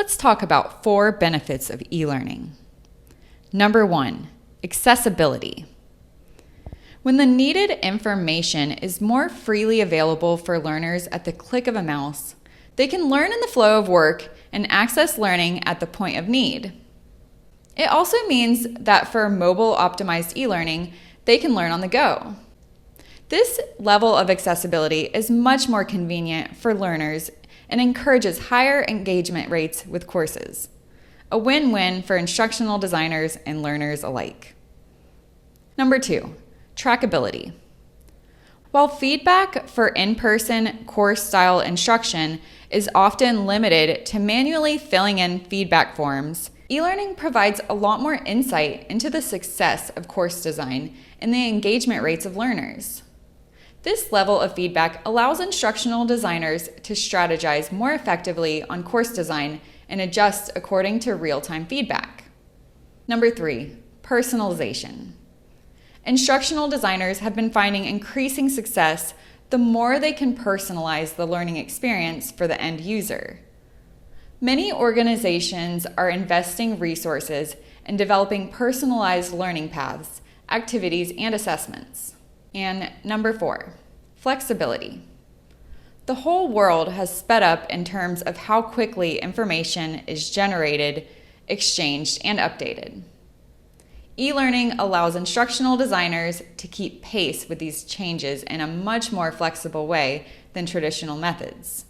Let's talk about 4 benefits of e-learning. Number 1, accessibility. When the needed information is more freely available for learners at the click of a mouse, they can learn in the flow of work and access learning at the point of need. It also means that for mobile-optimized e-learning, they can learn on the go. This level of accessibility is much more convenient for learners and encourages higher engagement rates with courses. A win-win for instructional designers and learners alike. Number 2, trackability. While feedback for in-person course-style instruction is often limited to manually filling in feedback forms, e-learning provides a lot more insight into the success of course design and the engagement rates of learners. This level of feedback allows instructional designers to strategize more effectively on course design and adjust according to real-time feedback. Number 3, personalization. Instructional designers have been finding increasing success the more they can personalize the learning experience for the end user. Many organizations are investing resources in developing personalized learning paths, activities, and assessments. And number 4, flexibility. The whole world has sped up in terms of how quickly information is generated, exchanged, and updated. E-learning allows instructional designers to keep pace with these changes in a much more flexible way than traditional methods.